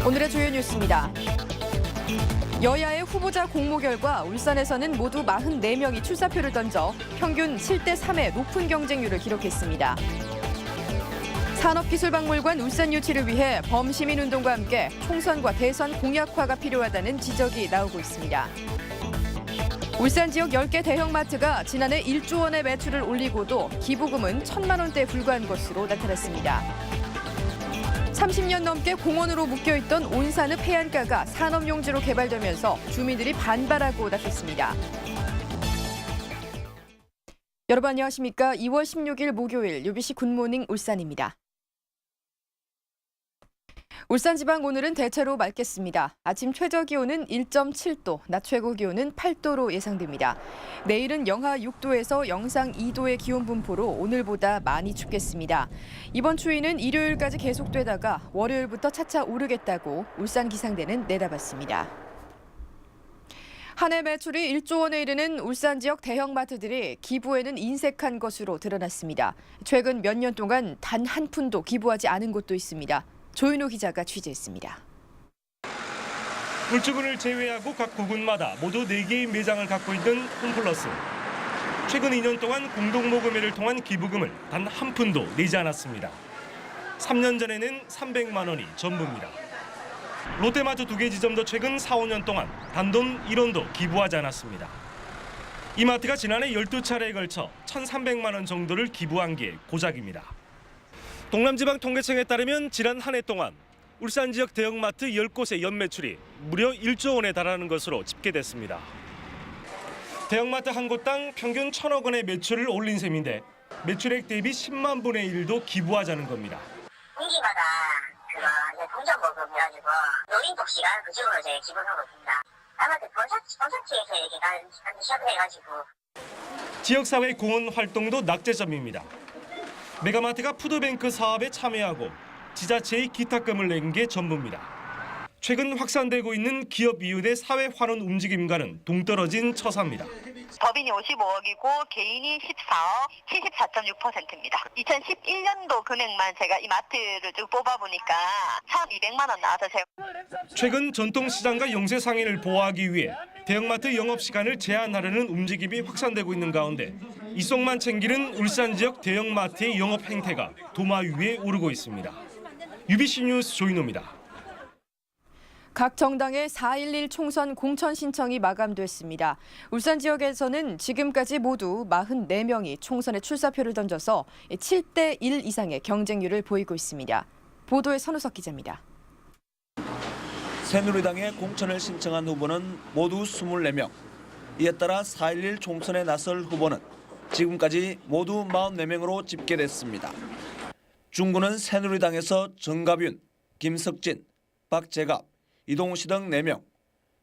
오늘의 주요 뉴스입니다. 여야의 후보자 공모 결과 울산에서는 모두 44명이 출사표를 던져 평균 7대 3의 높은 경쟁률을 기록했습니다. 산업기술박물관 울산 유치를 위해 범시민운동과 함께 총선과 대선 공약화가 필요하다는 지적이 나오고 있습니다. 울산 지역 10개 대형마트가 지난해 1조 원의 매출을 올리고도 기부금은 1,000만 원대에 불과한 것으로 나타났습니다. 30년 넘게 공원으로 묶여있던 온산읍 해안가가 산업용지로 개발되면서 주민들이 반발하고 나섰습니다. 여러분 안녕하십니까? 2월 16일 목요일 UBC 굿모닝 울산입니다. 울산지방 오늘은 대체로 맑겠습니다. 아침 최저기온은 1.7도, 낮 최고기온은 8도로 예상됩니다. 내일은 영하 6도에서 영상 2도의 기온 분포로 오늘보다 많이 춥겠습니다. 이번 추위는 일요일까지 계속되다가 월요일부터 차차 오르겠다고 울산기상대는 내다봤습니다. 한 해 매출이 1조 원에 이르는 울산 지역 대형마트들이 기부에는 인색한 것으로 드러났습니다. 최근 몇 년 동안 단 한 푼도 기부하지 않은 곳도 있습니다. 조윤호 기자가 취재했습니다. 울주군을 제외하고 각 구군마다 모두 4개의 매장을 갖고 있는 홈플러스. 최근 2년 동안 공동모금회를 통한 기부금을 단 한 푼도 내지 않았습니다. 3년 전에는 300만 원이 전부입니다. 롯데마트 2개 지점도 최근 4, 5년 동안 단돈 1원도 기부하지 않았습니다. 이 마트가 지난해 12차례에 걸쳐 1,300만 원 정도를 기부한 게 고작입니다. 동남지방통계청에 따르면 지난 한 해 동안 울산 지역 대형마트 10곳의 연매출이 무려 1조 원에 달하는 것으로 집계됐습니다. 대형마트 한 곳당 평균 1,000억 원의 매출을 올린 셈인데 매출액 대비 10만 분의 1도 기부하자는 겁니다. 분기마다 동전모금 해가지고 노인복 씨가 그쪽으로 이제 기부하고 있습니다. 아마도 본사측에서 이렇게 시합해가지고 지역사회 공헌 활동도 낙제점입니다. 메가마트가 푸드뱅크 사업에 참여하고 지자체의 기탁금을 낸 게 전부입니다. 최근 확산되고 있는 기업 이윤의 사회 환원 움직임과는 동떨어진 처사입니다. 법인이 55억이고 개인이 14억, 74.6%입니다. 2011년도 금액만 제가 이 마트를 쭉 뽑아보니까 1,200만 원 나와서 제가 최근 전통시장과 영세상인을 보호하기 위해 대형마트 영업시간을 제한하려는 움직임이 확산되고 있는 가운데 이속만 챙기는 울산 지역 대형마트의 영업 행태가 도마 위에 오르고 있습니다. UBC 뉴스 조인호입니다. 각 정당의 4.11 총선 공천 신청이 마감됐습니다. 울산 지역에서는 지금까지 모두 44명이 총선에 출사표를 던져서 7대 1 이상의 경쟁률을 보이고 있습니다. 보도에 선우석 기자입니다. 새누리당에 공천을 신청한 후보는 모두 24명. 이에 따라 4.11 총선에 나설 후보는 지금까지 모두 44명으로 집계됐습니다. 중구는 새누리당에서 정갑윤, 김석진, 박재갑, 이동우 씨 등 4명,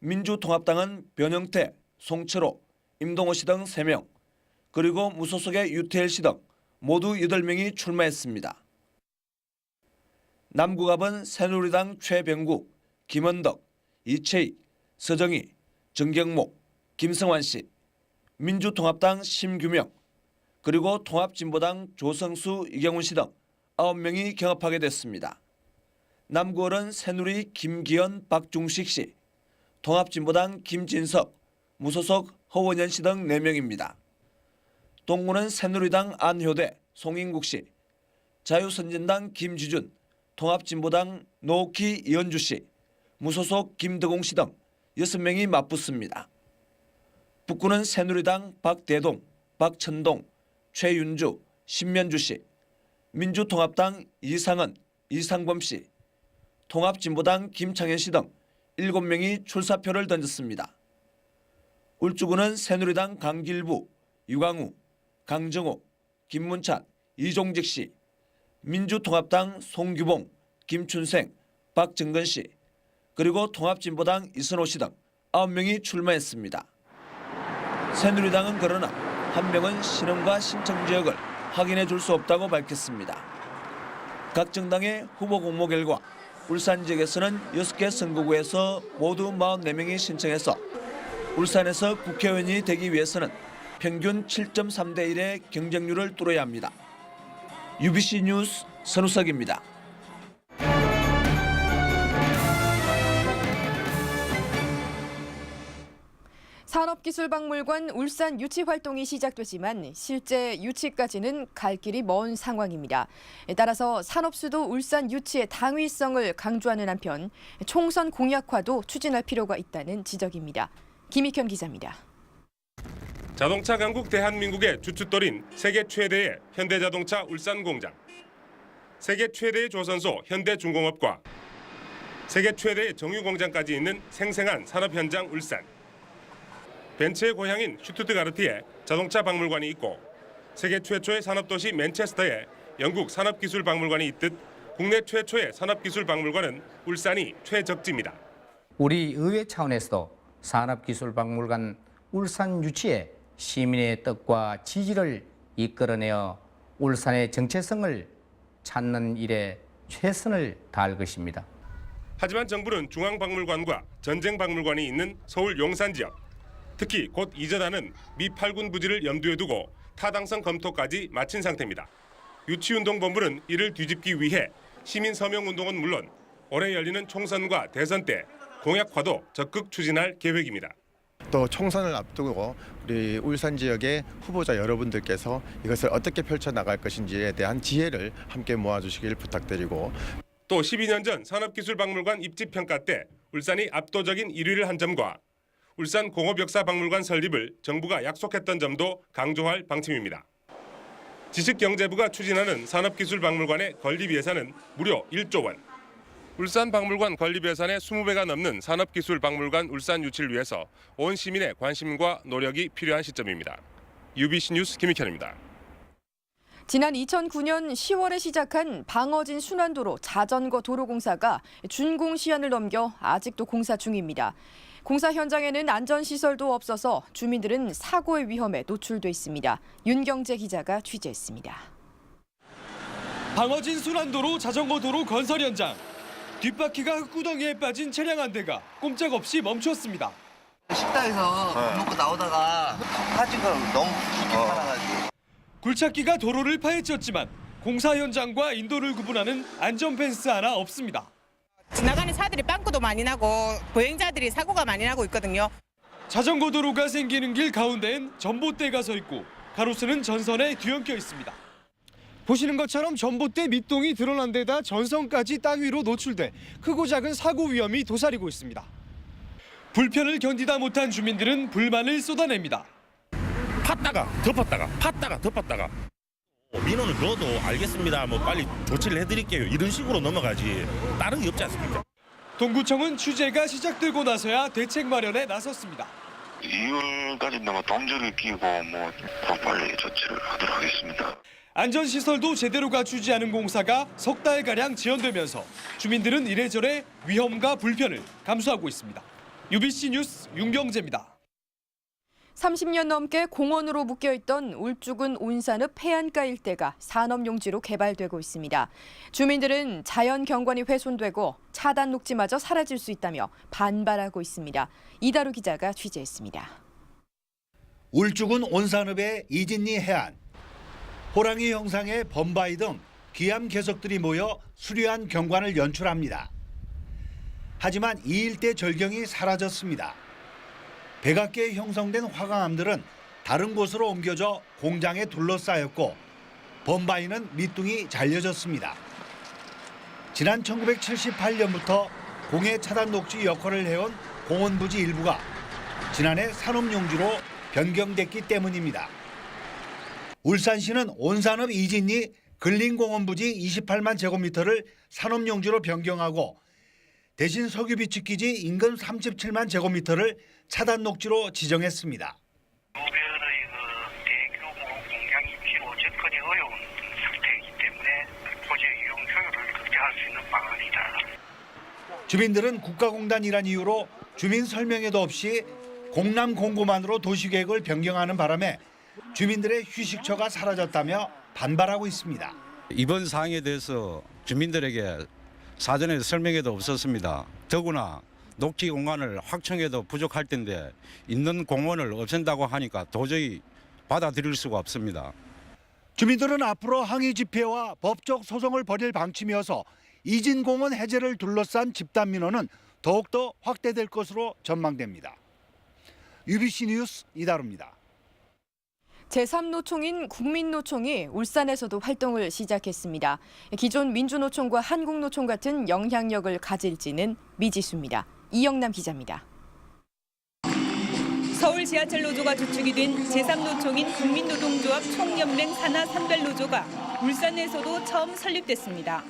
민주통합당은 변형태, 송철호, 임동호 씨 등 3명, 그리고 무소속의 유태일 씨 등 모두 8명이 출마했습니다. 남구갑은 새누리당 최병국, 김원덕, 이채희, 서정희, 정경목, 김성환 씨, 민주통합당 심규명, 그리고 통합진보당 조성수, 이경훈 씨 등 9명이 경합하게 됐습니다. 남구을은 새누리 김기현, 박중식 씨, 통합진보당 김진석, 무소속 허원현 씨 등 4명입니다. 동구는 새누리당 안효대, 송인국 씨, 자유선진당 김지준, 통합진보당 노키 이현주 씨, 무소속 김덕웅 씨 등 6명이 맞붙습니다. 북구는 새누리당 박대동, 박천동, 최윤주, 신면주 씨, 민주통합당 이상은, 이상범 씨, 통합진보당 김창현 씨 등 7명이 출사표를 던졌습니다. 울주군은 새누리당 강길부, 유광우, 강정욱, 김문찬, 이종직 씨, 민주통합당 송규봉, 김춘생, 박정근 씨, 그리고 통합진보당 이선호 씨 등 9명이 출마했습니다. 새누리당은 그러나 한 명은 신원과 신청 지역을 확인해 줄 수 없다고 밝혔습니다. 각 정당의 후보 공모 결과 울산 지역에서는 6개 선거구에서 모두 44명이 신청해서 울산에서 국회의원이 되기 위해서는 평균 7.3대 1의 경쟁률을 뚫어야 합니다. UBC 뉴스 선우석입니다. 산업기술박물관 울산 유치 활동이 시작되지만 실제 유치까지는 갈 길이 먼 상황입니다. 따라서 산업수도 울산 유치의 당위성을 강조하는 한편 총선 공약화도 추진할 필요가 있다는 지적입니다. 김익현 기자입니다. 자동차 강국 대한민국의 주춧돌인 세계 최대의 현대자동차 울산 공장, 세계 최대의 조선소 현대중공업과 세계 최대의 정유공장까지 있는 생생한 산업 현장 울산. 벤츠의 고향인 슈투트가르트에 자동차 박물관이 있고 세계 최초의 산업도시 맨체스터에 영국 산업기술박물관이 있듯 국내 최초의 산업기술박물관은 울산이 최적지입니다. 우리 의회 차원에서도 산업기술박물관 울산 유치에 시민의 뜻과 지지를 이끌어내어 울산의 정체성을 찾는 일에 최선을 다할 것입니다. 하지만 정부는 중앙박물관과 전쟁박물관이 있는 서울 용산 지역, 특히 곧 이전하는 미 8군 부지를 염두에 두고 타당성 검토까지 마친 상태입니다. 유치운동본부는 이를 뒤집기 위해 시민서명운동은 물론 올해 열리는 총선과 대선 때 공약화도 적극 추진할 계획입니다. 또 총선을 앞두고 우리 울산 지역의 후보자 여러분들께서 이것을 어떻게 펼쳐나갈 것인지에 대한 지혜를 함께 모아주시길 부탁드리고, 또 12년 전 산업기술박물관 입지평가 때 울산이 압도적인 1위를 한 점과 울산 공업역사박물관 설립을 정부가 약속했던 점도 강조할 방침입니다. 지식경제부가 추진하는 산업기술박물관의 건립 예산은 무려 1조 원. 울산 박물관 건립 예산의 20배가 넘는 산업기술박물관 울산 유치를 위해서 온 시민의 관심과 노력이 필요한 시점입니다. UBC 뉴스 김익현입니다. 지난 2009년 10월에 시작한 방어진 순환도로 자전거 도로공사가 준공 시한을 넘겨 아직도 공사 중입니다. 공사 현장에는 안전시설도 없어서 주민들은 사고의 위험에 노출돼 있습니다. 윤경재 기자가 취재했습니다. 방어진 순환도로 자전거 도로 건설 현장. 뒷바퀴가 흙구덩이에 빠진 차량 한 대가 꼼짝없이 멈췄습니다. 식당에서 밥 먹고 나오다가 빠진 걸 너무 깊게 팔아가지고. 굴착기가 도로를 파헤쳤지만 공사 현장과 인도를 구분하는 안전 펜스 하나 없습니다. 지나가는 차들이 빵꾸도 많이 나고 보행자들이 사고가 많이 나고 있거든요. 자전거 도로가 생기는 길 가운데엔 전봇대가 서 있고 가로수는 전선에 뒤엉켜 있습니다. 보시는 것처럼 전봇대 밑동이 드러난 데다 전선까지 땅 위로 노출돼 크고 작은 사고 위험이 도사리고 있습니다. 불편을 견디다 못한 주민들은 불만을 쏟아냅니다. 팠다가 덮었다가 팠다가 덮었다가 민원을 넣어도 알겠습니다. 뭐 빨리 조치를 해드릴게요. 이런 식으로 넘어가지 다른 게 없지 않습니까? 동구청은 취재가 시작되고 나서야 대책 마련에 나섰습니다. 2월까지 넘어 동절을 끼고 더 빨리 조치를 하도록 하겠습니다. 안전시설도 제대로 갖추지 않은 공사가 석 달가량 지연되면서 주민들은 이래저래 위험과 불편을 감수하고 있습니다. UBC 뉴스 윤경재입니다. 30년 넘게 공원으로 묶여있던 울주군 온산읍 해안가 일대가 산업용지로 개발되고 있습니다. 주민들은 자연 경관이 훼손되고 차단 녹지마저 사라질 수 있다며 반발하고 있습니다. 이다루 기자가 취재했습니다. 울주군 온산읍의 이진리 해안, 호랑이 형상의 범바위 등 귀암 개석들이 모여 수려한 경관을 연출합니다. 하지만 이 일대 절경이 사라졌습니다. 백악계에 형성된 화강암들은 다른 곳으로 옮겨져 공장에 둘러싸였고 범바위는 밑둥이 잘려졌습니다. 지난 1978년부터 공해 차단 녹지 역할을 해온 공원 부지 일부가 지난해 산업용지로 변경됐기 때문입니다. 울산시는 온산읍 이진리 근린공원 부지 28만 제곱미터를 산업용지로 변경하고 대신 석유비축기지 인근 37만 제곱미터를 차단 녹지로 지정했습니다. 노별의 대규모 공장 입지로 접근이 어려운 상태이기 때문에 토지 이용 효율을 극대화할 수 있는 방안이다. 주민들은 국가공단이란 이유로 주민 설명회도 없이 공남 공고만으로 도시계획을 변경하는 바람에 주민들의 휴식처가 사라졌다며 반발하고 있습니다. 이번 사항에 대해서 주민들에게 사전에 설명회도 없었습니다. 더구나 녹지 공간을 확충해도 부족할 텐데 있는 공원을 없앤다고 하니까 도저히 받아들일 수가 없습니다. 주민들은 앞으로 항의 집회와 법적 소송을 벌일 방침이어서 이진공원 해제를 둘러싼 집단 민원은 더욱더 확대될 것으로 전망됩니다. UBC 뉴스 이다루입니다. 제3노총인 국민노총이 울산에서도 활동을 시작했습니다. 기존 민주노총과 한국노총 같은 영향력을 가질지는 미지수입니다. 이영남 기자입니다. 서울 지하철 노조가 주축이 된 제3노총인 국민노동조합 총연맹 산하 산별노조가 울산에서도 처음 설립됐습니다.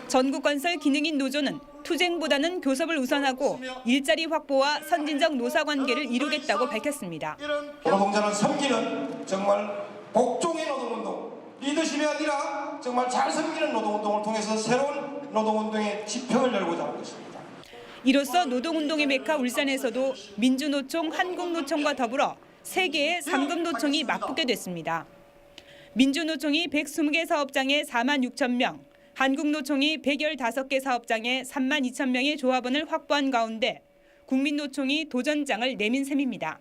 전국건설 기능인 노조는 투쟁보다는 교섭을 우선하고 일자리 확보와 선진적 노사관계를 이루겠다고 밝혔습니다. 노동자를 섬기는 정말 복종의 노동운동, 리더십이 아니라 정말 잘 섬기는 노동운동을 통해서 새로운 노동운동의 지평을 열고자 하는 것입니다. 이로써 노동운동의 메카 울산에서도 민주노총, 한국노총과 더불어 3개의 상급노총이 맞붙게 됐습니다. 민주노총이 120개 사업장에 4만 6천 명, 한국노총이 115개 사업장에 3만 2천 명의 조합원을 확보한 가운데 국민노총이 도전장을 내민 셈입니다.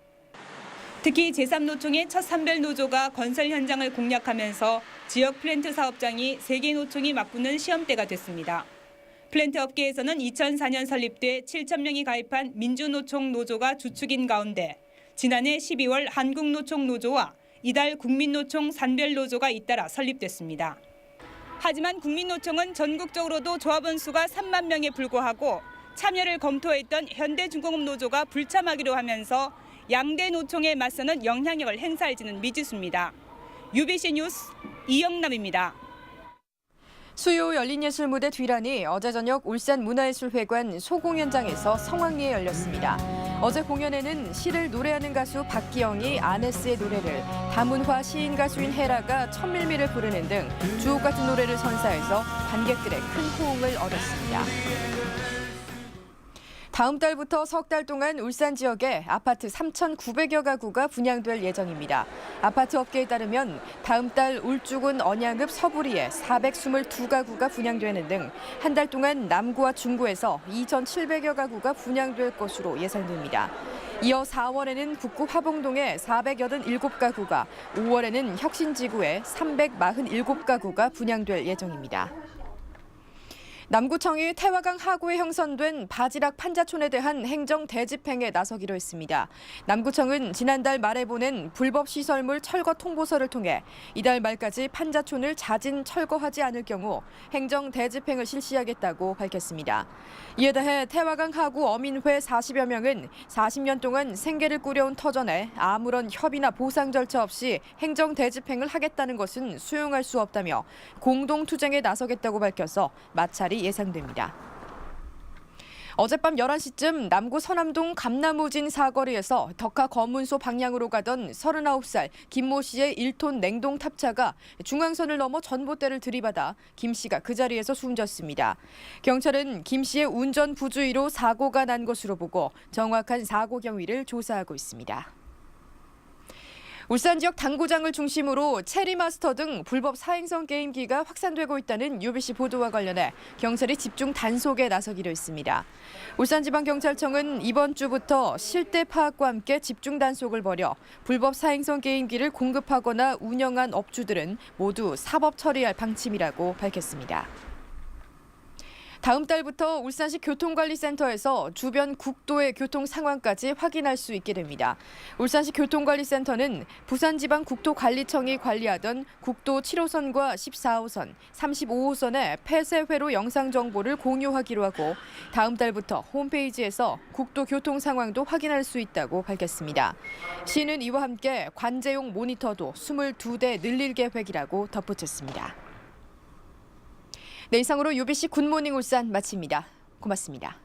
특히 제3노총의 첫 산별노조가 건설 현장을 공략하면서 지역 플랜트 사업장이 3개 노총이 맞붙는 시험대가 됐습니다. 플랜트 업계에서는 2004년 설립돼 7천 명이 가입한 민주노총 노조가 주축인 가운데 지난해 12월 한국노총 노조와 이달 국민노총 산별노조가 잇따라 설립됐습니다. 하지만 국민노총은 전국적으로도 조합원 수가 3만 명에 불과하고 참여를 검토했던 현대중공업 노조가 불참하기로 하면서 양대 노총에 맞서는 영향력을 행사할지는 미지수입니다. UBC 뉴스 이영남입니다. 수요 열린예술무대 뒤란이 어제 저녁 울산문화예술회관 소공연장에서 성황리에 열렸습니다. 어제 공연에는 시를 노래하는 가수 박기영이 아네스의 노래를, 다문화 시인 가수인 헤라가 천밀미를 부르는 등 주옥 같은 노래를 선사해서 관객들의 큰 호응을 얻었습니다. 다음 달부터 석 달 동안 울산 지역에 아파트 3,900여 가구가 분양될 예정입니다. 아파트 업계에 따르면 다음 달 울주군 언양읍 서부리에 422가구가 분양되는 등 한 달 동안 남구와 중구에서 2,700여 가구가 분양될 것으로 예상됩니다. 이어 4월에는 북구 화봉동에 487가구가, 5월에는 혁신지구에 347가구가 분양될 예정입니다. 남구청이 태화강 하구에 형성된 바지락 판자촌에 대한 행정 대집행에 나서기로 했습니다. 남구청은 지난달 말에 보낸 불법 시설물 철거 통보서를 통해 이달 말까지 판자촌을 자진 철거하지 않을 경우 행정 대집행을 실시하겠다고 밝혔습니다. 이에 대해 태화강 하구 어민회 40여 명은 40년 동안 생계를 꾸려온 터전에 아무런 협의나 보상 절차 없이 행정 대집행을 하겠다는 것은 수용할 수 없다며 공동투쟁에 나서겠다고 밝혀서 마찰이 예상됩니다. 어젯밤 11시쯤 남구 서남동 감나무진 사거리에서 덕화 검문소 방향으로 가던 39살 김모 씨의 1톤 냉동 탑차가 중앙선을 넘어 전봇대를 들이받아 김 씨가 그 자리에서 숨졌습니다. 경찰은 김 씨의 운전 부주의로 사고가 난 것으로 보고 정확한 사고 경위를 조사하고 있습니다. 울산 지역 당구장을 중심으로 체리마스터 등 불법 사행성 게임기가 확산되고 있다는 UBC 보도와 관련해 경찰이 집중 단속에 나서기로 했습니다. 울산지방경찰청은 이번 주부터 실태 파악과 함께 집중 단속을 벌여 불법 사행성 게임기를 공급하거나 운영한 업주들은 모두 사법 처리할 방침이라고 밝혔습니다. 다음 달부터 울산시 교통관리센터에서 주변 국도의 교통 상황까지 확인할 수 있게 됩니다. 울산시 교통관리센터는 부산지방국토관리청이 관리하던 국도 7호선과 14호선, 35호선의 폐쇄회로 영상 정보를 공유하기로 하고 다음 달부터 홈페이지에서 국도 교통 상황도 확인할 수 있다고 밝혔습니다. 시는 이와 함께 관제용 모니터도 22대 늘릴 계획이라고 덧붙였습니다. 네, 이상으로 UBC 굿모닝 울산 마칩니다. 고맙습니다.